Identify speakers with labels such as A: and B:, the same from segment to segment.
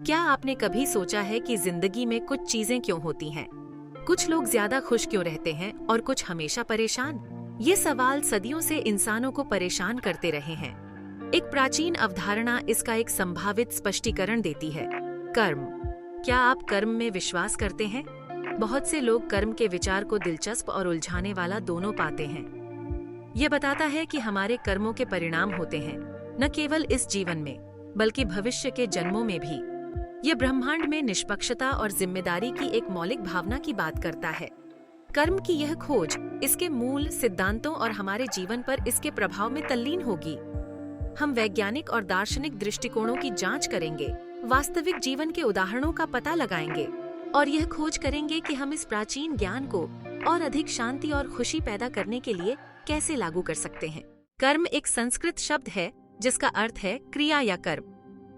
A: क्या आपने कभी सोचा है कि जिंदगी में कुछ चीजें क्यों होती हैं? कुछ लोग ज्यादा खुश क्यों रहते हैं और कुछ हमेशा परेशान? ये सवाल सदियों से इंसानों को परेशान करते रहे हैं। एक प्राचीन अवधारणा इसका एक संभावित स्पष्टीकरण देती है। कर्म। क्या आप कर्म में विश्वास करते हैं? बहुत से लोग कर्म के विचार को दिलचस्प और उलझाने वाला दोनों पाते हैं। ये बताता है कि हमारे कर्मों के परिणाम होते हैं, न केवल इस जीवन में, बल्कि भविष्य के जन्मों में भी। ये ब्रह्मांड में निष्पक्षता और जिम्मेदारी की एक मौलिक भावना की बात करता है। कर्म की यह खोज इसके मूल सिद्धांतों और हमारे जीवन पर इसके प्रभाव में तल्लीन होगी। हम वैज्ञानिक और दार्शनिक दृष्टिकोणों की जांच करेंगे, वास्तविक जीवन के उदाहरणों का पता लगाएंगे और यह खोज करेंगे कि हम इस प्राचीन ज्ञान को और अधिक शांति और खुशी पैदा करने के लिए कैसे लागू कर सकते हैं। कर्म एक संस्कृत शब्द है जिसका अर्थ है क्रिया या कर्म।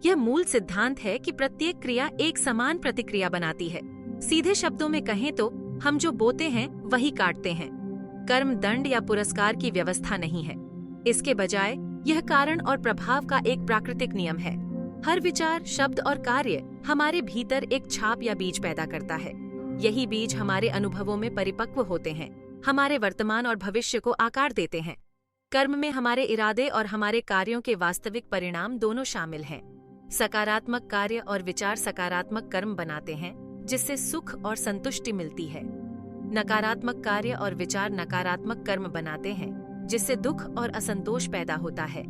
A: यह मूल सिद्धांत है कि प्रत्येक क्रिया एक समान प्रतिक्रिया बनाती है। सीधे शब्दों में कहें तो हम जो बोते हैं वही काटते हैं। कर्म दंड या पुरस्कार की व्यवस्था नहीं है। इसके बजाय यह कारण और प्रभाव का एक प्राकृतिक नियम है। हर विचार, शब्द और कार्य हमारे भीतर एक छाप या बीज पैदा करता है। यही बीज हमारे अनुभवों में परिपक्व होते हैं, हमारे वर्तमान और भविष्य को आकार देते हैं। कर्म में हमारे इरादे और हमारे कार्यों के वास्तविक परिणाम दोनों शामिल हैं। सकारात्मक कार्य और विचार सकारात्मक कर्म बनाते हैं, जिससे सुख और संतुष्टि मिलती है। नकारात्मक कार्य और विचार नकारात्मक कर्म बनाते हैं, जिससे दुख और असंतोष पैदा होता है।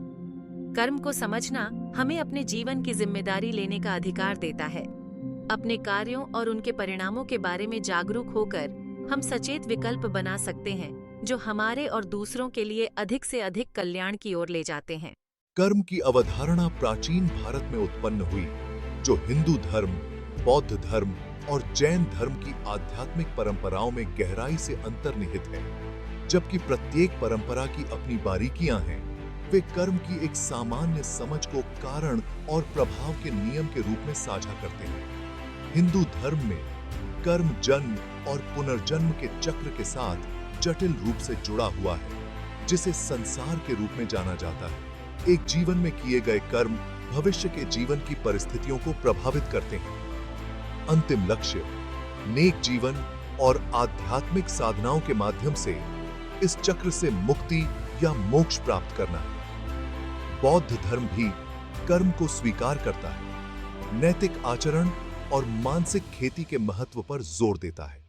A: कर्म को समझना हमें अपने जीवन की जिम्मेदारी लेने का अधिकार देता है। अपने कार्यों और उनके परिणामों के बारे में जागरूक होकर हम सचेत विकल्प बना सकते हैं, जो हमारे और दूसरों के लिए अधिक से अधिक कल्याण की ओर ले जाते हैं।
B: कर्म की अवधारणा प्राचीन भारत में उत्पन्न हुई, जो हिंदू धर्म, बौद्ध धर्म और जैन धर्म की आध्यात्मिक परंपराओं में गहराई से अंतर्निहित है। जबकि प्रत्येक परंपरा की अपनी बारीकियां हैं, वे कर्म की एक सामान्य समझ को कारण और प्रभाव के नियम के रूप में साझा करते हैं। हिंदू धर्म में कर्म जन्म और पुनर्जन्म के चक्र के साथ जटिल रूप से जुड़ा हुआ है, जिसे संसार के रूप में जाना जाता है। एक जीवन में किए गए कर्म भविष्य के जीवन की परिस्थितियों को प्रभावित करते हैं। अंतिम लक्ष्य नेक जीवन और आध्यात्मिक साधनाओं के माध्यम से इस चक्र से मुक्ति या मोक्ष प्राप्त करना है। बौद्ध धर्म भी कर्म को स्वीकार करता है, नैतिक आचरण और मानसिक खेती के महत्व पर जोर देता है।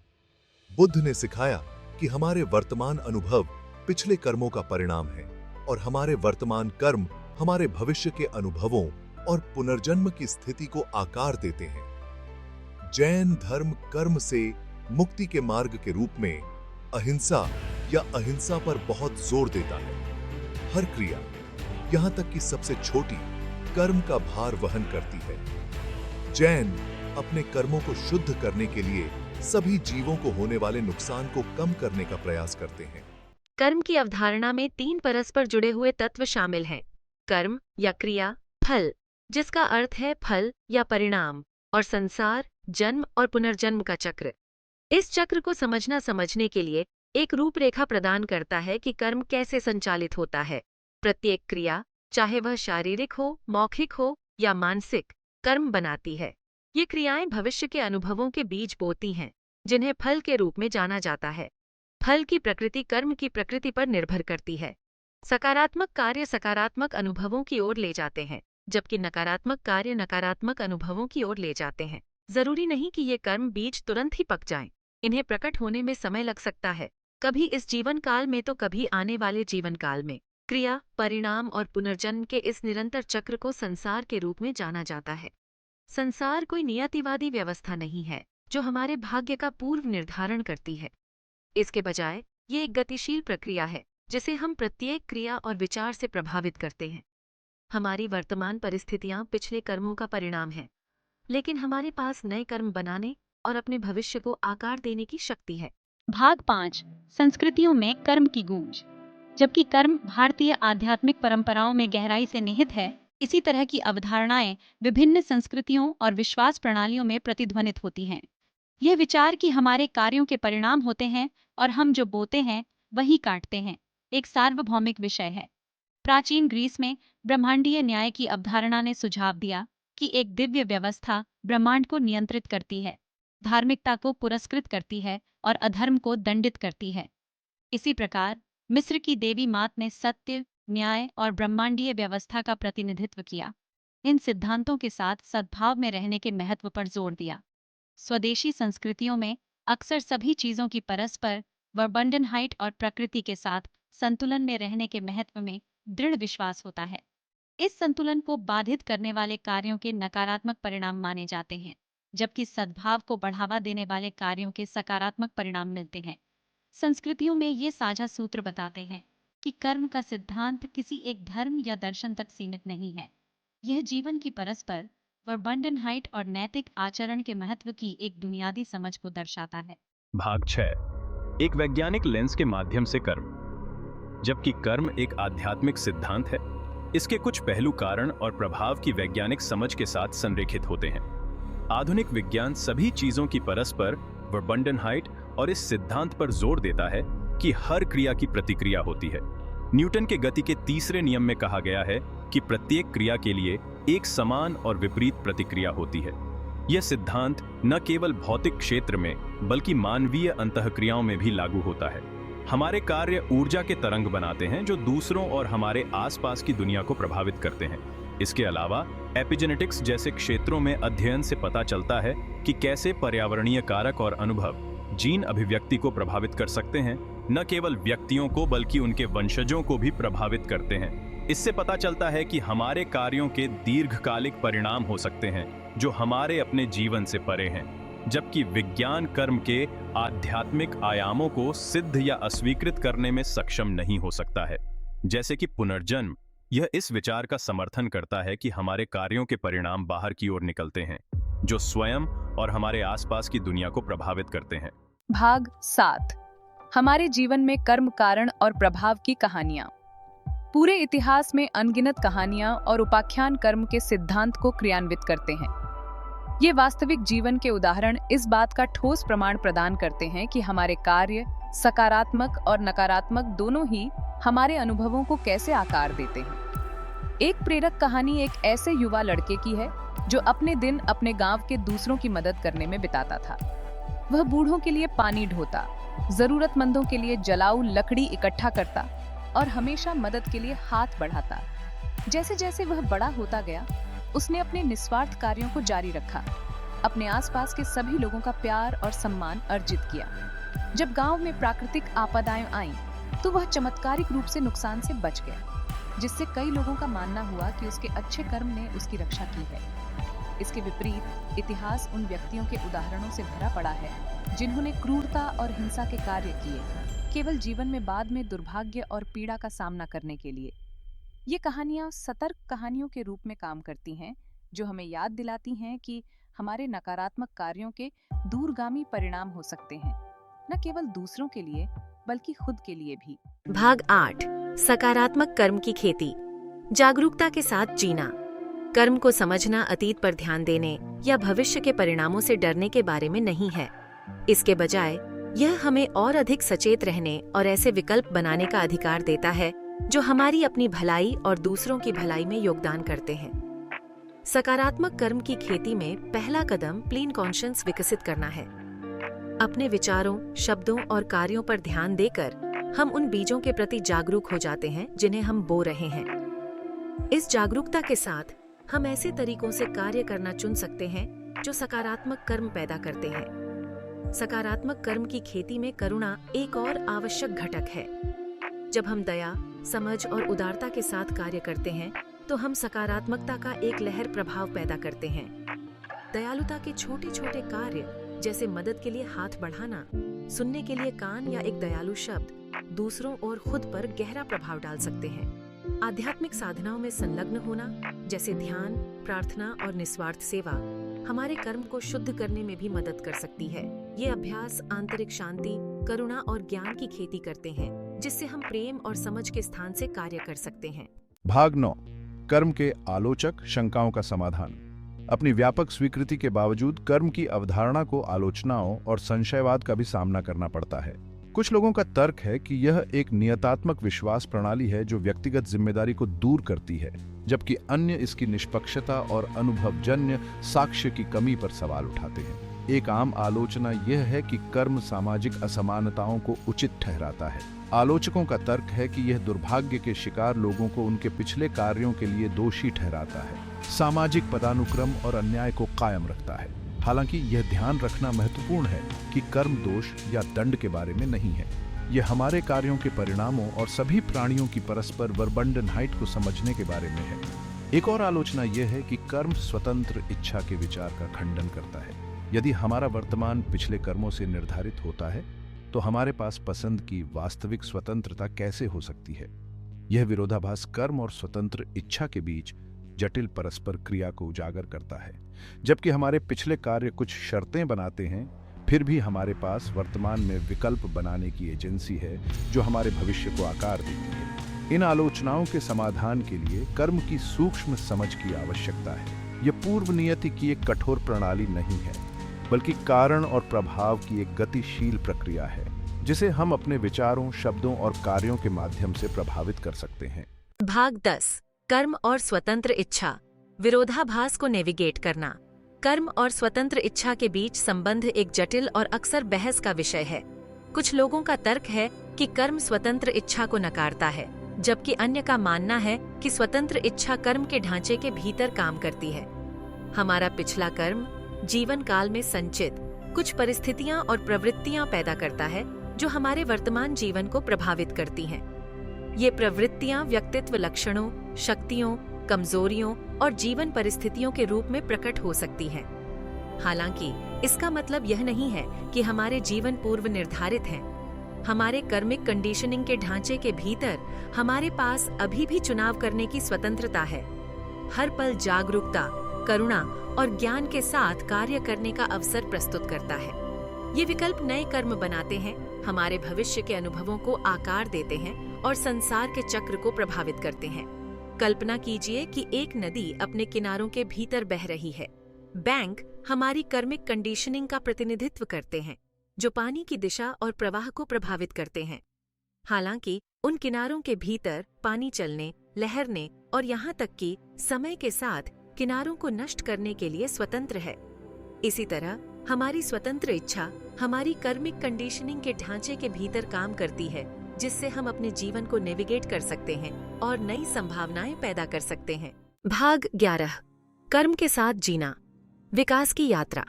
B: बुद्ध ने सिखाया कि हमारे वर्तमान अनुभव पिछले कर्मों का परिणाम है और हमारे वर्तमान कर्म हमारे भविष्य के अनुभवों और पुनर्जन्म की स्थिति को आकार देते हैं। जैन धर्म कर्म से मुक्ति के मार्ग के रूप में अहिंसा या अहिंसा पर बहुत जोर देता है। हर क्रिया, यहां तक कि सबसे छोटी, कर्म का भार वहन करती है। जैन अपने कर्मों को शुद्ध करने के लिए सभी जीवों को होने वाले नुकसान को कम करने का प्रयास करते हैं।
A: कर्म की अवधारणा में 3 परस्पर जुड़े हुए तत्व शामिल हैं। कर्म या क्रिया, फल, जिसका अर्थ है फल या परिणाम, और संसार, जन्म और पुनर्जन्म का चक्र। इस चक्र को समझने के लिए एक रूपरेखा प्रदान करता है कि कर्म कैसे संचालित होता है। प्रत्येक क्रिया, चाहे वह शारीरिक हो, मौखिक हो या मानसिक, कर्म बनाती है। ये क्रियाएं भविष्य के अनुभवों के बीज बोती हैं, जिन्हें फल के रूप में जाना जाता है। फल की प्रकृति कर्म की प्रकृति पर निर्भर करती है। सकारात्मक कार्य सकारात्मक अनुभवों की ओर ले जाते हैं, जबकि नकारात्मक कार्य नकारात्मक अनुभवों की ओर ले जाते हैं। जरूरी नहीं कि ये कर्म बीज तुरंत ही पक जाएं। इन्हें प्रकट होने में समय लग सकता है, कभी इस जीवन काल में तो कभी आने वाले जीवन काल में। क्रिया, परिणाम और पुनर्जन्म के इस निरंतर चक्र को संसार के रूप में जाना जाता है। संसार कोई नियतिवादी व्यवस्था नहीं है जो हमारे भाग्य का पूर्व निर्धारण करती है। इसके बजाय ये एक गतिशील प्रक्रिया है जिसे हम प्रत्येक क्रिया और विचार से प्रभावित करते हैं। हमारी वर्तमान परिस्थितियां पिछले कर्मों का परिणाम हैं, लेकिन हमारे पास नए कर्म बनाने और अपने भविष्य को आकार देने की शक्ति है।
C: भाग 5, संस्कृतियों में कर्म की गूंज। जबकि कर्म भारतीय आध्यात्मिक परंपराओं में गहराई से निहित है, इसी तरह की अवधारणाएं विभिन्न संस्कृतियों और विश्वास प्रणालियों में प्रतिध्वनित होती हैं। यह विचार कि हमारे कार्यों के परिणाम होते हैं और हम जो बोते हैं वही काटते हैं, एक सार्वभौमिक विषय है। प्राचीन ग्रीस में ब्रह्मांडीय न्याय की अवधारणा ने सुझाव दिया कि एक दिव्य व्यवस्था ब्रह्मांड को नियंत्रित करती है, धार्मिकता को पुरस्कृत करती है और अधर्म को दंडित करती है। इसी प्रकार मिस्र की देवी मात ने सत्य, न्याय और ब्रह्मांडीय व्यवस्था का प्रतिनिधित्व किया। इन सिद्धांतों के साथ सद्भाव में रहने के महत्व पर जोर दिया। स्वदेशी संस्कृतियों में अक्सर सभी चीजों की परस्पर वर्बंडनहाइट और प्रकृति के साथ संतुलन में रहने के महत्व में दृढ़ विश्वास होता है। इस संतुलन को बाधित करने वाले कार्यों के नकारात्मक परिणाम माने जाते हैं, जबकि सद्भाव को बढ़ावा देने वाले कार्यों के सकारात्मक परिणाम मिलते हैं। संस्कृतियों में ये साझा सूत्र बताते हैं कि कर्म का सिद्धांत किसी एक धर्म या दर्शन तक सीमित नहीं है। यह जीवन की परस्पर वर्बंडनहाइट और नैतिक आचरण के महत्व की एक बुनियादी समझ को दर्शाता है।
D: भाग 6, एक वैज्ञानिक लेंस के माध्यम से कर्म। जबकि कर्म एक आध्यात्मिक सिद्धांत है, इसके कुछ पहलू कारण और प्रभाव की वैज्ञानिक समझ के साथ संरेखित होते हैं। आधुनिक विज्ञान सभी चीजों की परस्पर वर्बंडनहाइट और इस सिद्धांत पर जोर देता है कि हर क्रिया की प्रतिक्रिया होती है। न्यूटन के गति के तीसरे नियम में कहा गया है कि प्रत्येक क्रिया के लिए एक समान और विपरीत प्रतिक्रिया होती है। यह सिद्धांत न केवल भौतिक क्षेत्र में बल्कि मानवीय अंतःक्रियाओं में भी लागू होता है। हमारे कार्य ऊर्जा के तरंग बनाते हैं जो दूसरों और हमारे आसपास की दुनिया को प्रभावित करते हैं। इसके अलावा एपिजेनेटिक्स जैसे क्षेत्रों में अध्ययन से पता चलता है कि कैसे पर्यावरणीय कारक और अनुभव जीन अभिव्यक्ति को प्रभावित कर सकते हैं, न केवल व्यक्तियों को बल्कि उनके वंशजों को भी प्रभावित करते हैं। इससे पता चलता है कि हमारे कार्यों के दीर्घकालिक परिणाम हो सकते हैं जो हमारे अपने जीवन से परे हैं, जबकि विज्ञान कर्म के आध्यात्मिक आयामों को सिद्ध या अस्वीकृत करने में सक्षम नहीं हो सकता है। जैसे कि पुनर्जन्म, यह इस विचार का समर्थन करता है कि हमारे कार्यों के परिणाम बाहर की ओर निकलते हैं, जो स्वयं और हमारे आसपास की दुनिया को प्रभावित करते हैं।
E: भाग 7, हमारे जीवन में कर्म, कारण और प्रभाव की कहानियां। पूरे इतिहास में अनगिनत कहानियां और उपाख्यान कर्म के सिद्धांत को क्रियान्वित करते हैं। ये वास्तविक जीवन के उदाहरण इस बात का ठोस प्रमाण प्रदान करते हैं कि हमारे कार्य, सकारात्मक और नकारात्मक दोनों ही, हमारे अनुभवों को कैसे आकार देते हैं। एक प्रेरक कहानी एक ऐसे युवा लड़के की है जो अपने दिन अपने गांव के दूसरों की मदद करने में बिताता था। वह बूढ़ों के लिए पानी ढोता, जरूरतमंदों के लिए जलाऊ लकड़ी इकट्ठा करता और हमेशा मदद के लिए हाथ बढ़ाता। जैसे जैसे वह बड़ा होता गया, उसने अपने निस्वार्थ कार्यों को जारी रखा, अपने आसपास के सभी लोगों का प्यार और सम्मान अर्जित किया। जब गांव में प्राकृतिक आपदाएं आईं, तो वह चमत्कारिक रूप से नुकसान से बच गया, जिससे कई लोगों का मानना हुआ कि उसके अच्छे कर्म ने उसकी रक्षा की है। इसके विपरीत इतिहास उन व्यक्तियों के उदाहरणों से भरा पड़ा है जिन्होंने क्रूरता और हिंसा के कार्य किए, केवल जीवन में बाद में दुर्भाग्य और पीड़ा का सामना करने के लिए। ये कहानियां सतर्क कहानियों के रूप में काम करती हैं, जो हमें याद दिलाती हैं कि हमारे नकारात्मक कार्यों के दूरगामी परिणाम हो सकते हैं, न केवल दूसरों के लिए बल्कि खुद के लिए भी।
A: भाग 8, सकारात्मक कर्म की खेती। जागरूकता के साथ जीना। कर्म को समझना अतीत पर ध्यान देने या भविष्य के परिणामों से डरने के बारे में नहीं है। इसके बजाय यह हमें और अधिक सचेत रहने और ऐसे विकल्प बनाने का अधिकार देता है जो हमारी अपनी भलाई और दूसरों की भलाई में योगदान करते हैं। सकारात्मक कर्म की खेती में पहला कदम प्लीन कॉन्शियस विकसित करना है। अपने विचारों, शब्दों और कार्यों पर ध्यान देकर हम उन बीजों के प्रति जागरूक हो जाते हैं जिन्हें हम बो रहे हैं। इस जागरूकता के साथ हम ऐसे तरीकों से कार्य करना चुन सकते हैं जो सकारात्मक कर्म पैदा करते हैं। सकारात्मक कर्म की खेती में करुणा एक और आवश्यक घटक है। जब हम दया, समझ और उदारता के साथ कार्य करते हैं तो हम सकारात्मकता का एक लहर प्रभाव पैदा करते हैं। दयालुता के छोटे छोटे कार्य जैसे मदद के लिए हाथ बढ़ाना, सुनने के लिए कान या एक दयालु शब्द दूसरों और खुद पर गहरा प्रभाव डाल सकते हैं। आध्यात्मिक साधनाओं में संलग्न होना जैसे ध्यान, प्रार्थना और निस्वार्थ सेवा हमारे कर्म को शुद्ध करने में भी मदद कर सकती है। ये अभ्यास आंतरिक शांति, करुणा और ज्ञान की खेती करते हैं, जिससे हम प्रेम और समझ के स्थान से कार्य कर सकते हैं।
F: भाग 9, कर्म के आलोचक, शंकाओं का समाधान। अपनी व्यापक स्वीकृति के बावजूद कर्म की अवधारणा को आलोचनाओं और संशयवाद का भी सामना करना पड़ता है। कुछ लोगों का तर्क है कि यह एक नियतात्मक विश्वास प्रणाली है जो व्यक्तिगत जिम्मेदारी को दूर करती है, जबकि अन्य इसकी निष्पक्षता और अनुभवजन्य साक्ष्य की कमी पर सवाल उठाते हैं। एक आम आलोचना यह है कि कर्म सामाजिक असमानताओं को उचित ठहराता है। आलोचकों का तर्क है कि यह दुर्भाग्य के शिकार लोगों को उनके पिछले कार्यों के लिए दोषी ठहराता है, सामाजिक पदानुक्रम और अन्याय को कायम रखता है। हालांकि यह ध्यान रखना महत्वपूर्ण है कि कर्म दोष या दंड के बारे में नहीं है। यह हमारे कार्यों के परिणामों और सभी प्राणियों की परस्पर वर्बंडनहाइट को समझने के बारे में है। एक और आलोचना यह है कि कर्म स्वतंत्र इच्छा के विचार का खंडन करता है। यदि हमारा वर्तमान पिछले कर्मों से निर्धारित होता है, तो हमारे पास पसंद की वास्तविक स्वतंत्रता कैसे हो सकती है? यह विरोधाभास कर्म और स्वतंत्र इच्छा के बीच जटिल परस्पर क्रिया को उजागर करता है। जबकि हमारे पिछले कार्य कुछ शर्तें बनाते हैं, फिर भी हमारे पास वर्तमान में विकल्प बनाने की एजेंसी है जो हमारे भविष्य को आकार देती है। इन आलोचनाओं के समाधान के लिए कर्म की सूक्ष्म समझ की आवश्यकता है। यह पूर्व नियति की एक कठोर प्रणाली नहीं है, बल्कि कारण और प्रभाव की एक गतिशील प्रक्रिया है, जिसे हम अपने विचारों, शब्दों और कार्यों के माध्यम से प्रभावित कर सकते हैं।
A: भाग 10 कर्म और स्वतंत्र इच्छा, विरोधाभास को नेविगेट करना। कर्म और स्वतंत्र इच्छा के बीच संबंध एक जटिल और अक्सर बहस का विषय है। कुछ लोगों का तर्क है कि कर्म स्वतंत्र इच्छा को नकारता है, जबकि अन्य का मानना है कि स्वतंत्र इच्छा कर्म के ढांचे के भीतर काम करती है। हमारा पिछला कर्म जीवन काल में संचित कुछ परिस्थितियां और प्रवृत्तियां पैदा करता है जो हमारे वर्तमान जीवन को प्रभावित करती हैं। ये प्रवृत्तियां व्यक्तित्व लक्षणों, शक्तियों, कमजोरियों और जीवन परिस्थितियों के रूप में प्रकट हो सकती हैं। हालांकि इसका मतलब यह नहीं है कि हमारे जीवन पूर्व निर्धारित हैं। हमारे कर्मिक कंडीशनिंग के ढांचे के भीतर हमारे पास अभी भी चुनाव करने की स्वतंत्रता है। हर पल जागरूकता, करुणा और ज्ञान के साथ कार्य करने का अवसर प्रस्तुत करता है। ये विकल्प नए कर्म बनाते हैं, हमारे भविष्य के अनुभवों को आकार देते हैं और संसार के चक्र को प्रभावित करते हैं। कल्पना कीजिए कि एक नदी अपने किनारों के भीतर बह रही है। बैंक हमारी कर्मिक कंडीशनिंग का प्रतिनिधित्व करते हैं, जो पानी की दिशा और प्रवाह को प्रभावित करते हैं। हालांकि उन किनारों के भीतर पानी चलने, लहरने और यहाँ तक कि समय के साथ किनारों को नष्ट करने के लिए स्वतंत्र है। इसी तरह हमारी स्वतंत्र इच्छा हमारी कर्मिक कंडीशनिंग के ढांचे के भीतर काम करती है, जिससे हम अपने जीवन को नेविगेट कर सकते हैं और नई संभावनाएं पैदा कर सकते हैं। भाग 11 कर्म के साथ जीना, विकास की यात्रा।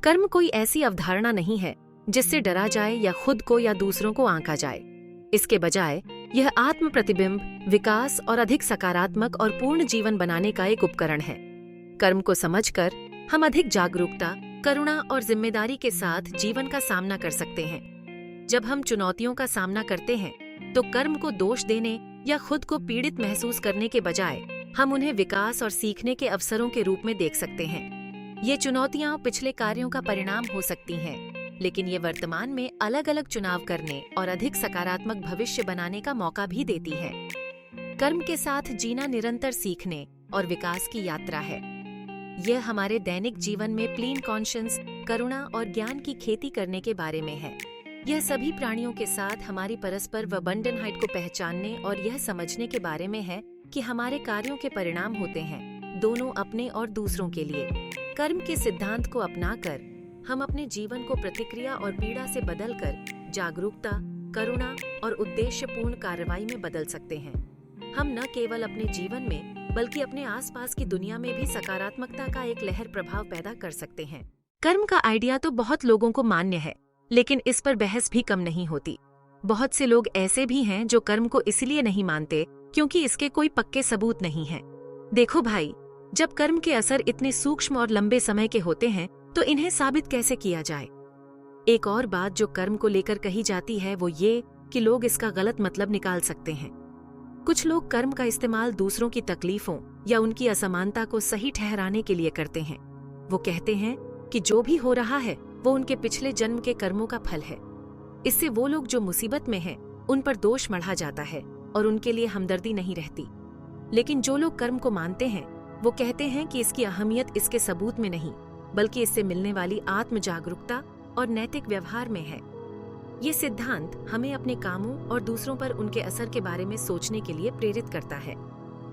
A: कर्म कोई ऐसी अवधारणा नहीं है जिससे डरा जाए या खुद को या दूसरों को आंका जाए। इसके बजाय यह आत्म प्रतिबिंब, विकास और अधिक सकारात्मक और पूर्ण जीवन बनाने का एक उपकरण है। कर्म को समझकर हम अधिक जागरूकता, करुणा और जिम्मेदारी के साथ जीवन का सामना कर सकते हैं। जब हम चुनौतियों का सामना करते हैं, तो कर्म को दोष देने या खुद को पीड़ित महसूस करने के बजाय हम उन्हें विकास और सीखने के अवसरों के रूप में देख सकते हैं। ये चुनौतियां पिछले कार्यों का परिणाम हो सकती हैं, लेकिन ये वर्तमान में अलग अलग चुनाव करने और अधिक सकारात्मक भविष्य बनाने का मौका भी देती हैं। कर्म के साथ जीना निरंतर सीखने और विकास की यात्रा है। यह हमारे दैनिक जीवन में क्लीन कॉन्शियस, करुणा और ज्ञान की खेती करने के बारे में है। यह सभी प्राणियों के साथ हमारी परस्पर वर्बंडनहाइट को पहचानने और यह समझने के बारे में है कि हमारे कार्यों के परिणाम होते हैं, दोनों अपने और दूसरों के लिए। कर्म के सिद्धांत को अपनाकर हम अपने जीवन को प्रतिक्रिया और पीड़ा से बदलकर जागरूकता, करुणा और उद्देश्यपूर्ण कार्रवाई में बदल सकते हैं। हम न केवल अपने जीवन में बल्कि अपने आसपास की दुनिया में भी सकारात्मकता का एक लहर प्रभाव पैदा कर सकते हैं। कर्म का आइडिया तो बहुत लोगों को मान्य है, लेकिन इस पर बहस भी कम नहीं होती। बहुत से लोग ऐसे भी हैं जो कर्म को इसलिए नहीं मानते क्योंकि इसके कोई पक्के सबूत नहीं हैं। देखो भाई, जब कर्म के असर इतने सूक्ष्म और लंबे समय के होते हैं, तो इन्हें साबित कैसे किया जाए? एक और बात जो कर्म को लेकर कही जाती है वो ये कि लोग इसका गलत मतलब निकाल सकते हैं। कुछ लोग कर्म का इस्तेमाल दूसरों की तकलीफों या उनकी असमानता को सही ठहराने के लिए करते हैं। वो कहते हैं कि जो भी हो रहा है वो उनके पिछले जन्म के कर्मों का फल है। इससे वो लोग जो मुसीबत में हैं, उन पर दोष मढ़ा जाता है और उनके लिए हमदर्दी नहीं रहती। लेकिन जो लोग कर्म को मानते हैं, वो कहते हैं कि इसकी अहमियत इसके सबूत में नहीं, बल्कि इससे मिलने वाली आत्म जागरूकता और नैतिक व्यवहार में है। ये सिद्धांत हमें अपने कामों और दूसरों पर उनके असर के बारे में सोचने के लिए प्रेरित करता है।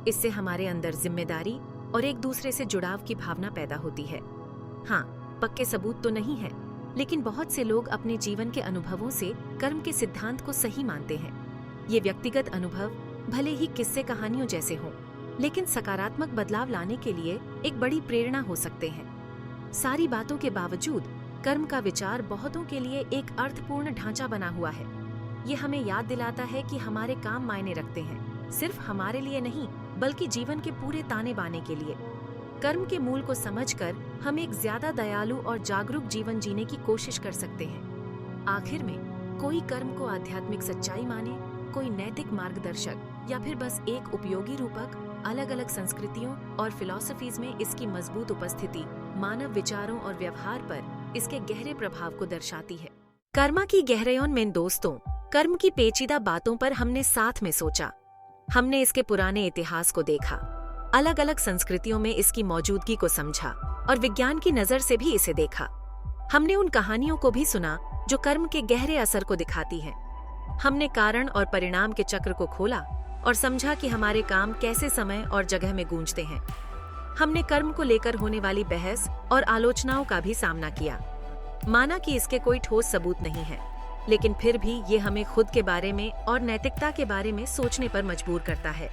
A: इससे हमारे अंदर जिम्मेदारी और एक दूसरे से जुड़ाव की भावना पैदा होती है। हाँ, पक्के सबूत तो नहीं है, लेकिन बहुत से लोग अपने जीवन के अनुभवों से कर्म के सिद्धांत को सही मानते हैं। ये व्यक्तिगत अनुभव भले ही किस्से कहानियों जैसे हों, लेकिन सकारात्मक बदलाव लाने के लिए एक बड़ी प्रेरणा हो सकते हैं। सारी बातों के बावजूद कर्म का विचार बहुतों के लिए एक अर्थपूर्ण ढांचा बना हुआ है। ये हमें याद दिलाता है कि हमारे काम मायने रखते हैं, सिर्फ हमारे लिए नहीं बल्कि जीवन के पूरे ताने बाने के लिए। कर्म के मूल को समझकर हम एक ज्यादा दयालु और जागरूक जीवन जीने की कोशिश कर सकते हैं। आखिर में कोई कर्म को आध्यात्मिक सच्चाई माने, कोई नैतिक मार्गदर्शक या फिर बस एक उपयोगी रूपक, अलग अलग संस्कृतियों और फिलॉसफीज में इसकी मजबूत उपस्थिति मानव विचारों और व्यवहार पर इसके गहरे प्रभाव को दर्शाती है। कर्मा की गहराइयों में दोस्तों, कर्म की पेचीदा बातों पर हमने साथ में सोचा। हमने इसके पुराने इतिहास को देखा, अलग अलग संस्कृतियों में इसकी मौजूदगी को समझा और विज्ञान की नजर से भी इसे देखा। हमने उन कहानियों को भी सुना जो कर्म के गहरे असर को दिखाती हैं। हमने कारण और परिणाम के चक्र को खोला और समझा कि हमारे काम कैसे समय और जगह में गूंजते हैं। हमने कर्म को लेकर होने वाली बहस और आलोचनाओं का भी सामना किया। माना कि इसके कोई ठोस सबूत नहीं है, लेकिन फिर भी ये हमें खुद के बारे में और नैतिकता के बारे में सोचने पर मजबूर करता है।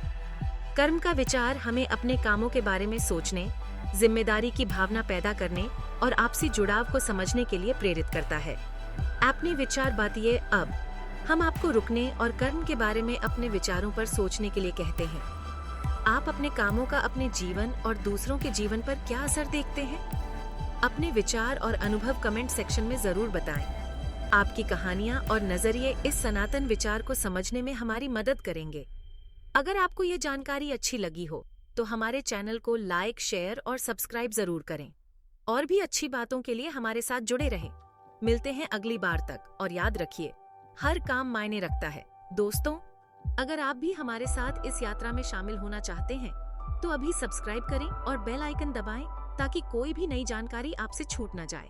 A: कर्म का विचार हमें अपने कामों के बारे में सोचने, जिम्मेदारी की भावना पैदा करने और आपसी जुड़ाव को समझने के लिए प्रेरित करता है। अपने विचार बातिए। अब हम आपको रुकने और कर्म के बारे में अपने विचारों पर सोचने के लिए कहते हैं। आप अपने कामों का अपने जीवन और दूसरों के जीवन पर क्या असर देखते हैं? अपने विचार और अनुभव कमेंट सेक्शन में जरूर बताएं। आपकी कहानियां और नजरिए इस सनातन विचार को समझने में हमारी मदद करेंगे। अगर आपको ये जानकारी अच्छी लगी हो तो हमारे चैनल को लाइक, शेयर और सब्सक्राइब जरूर करें। और भी अच्छी बातों के लिए हमारे साथ जुड़े रहें। मिलते हैं अगली बार तक, और याद रखिए, हर काम मायने रखता है। दोस्तों, अगर आप भी हमारे साथ इस यात्रा में शामिल होना चाहते हैं तो अभी सब्सक्राइब करें और बेल आइकन दबाएं ताकि कोई भी नई जानकारी आपसे छूट न जाए।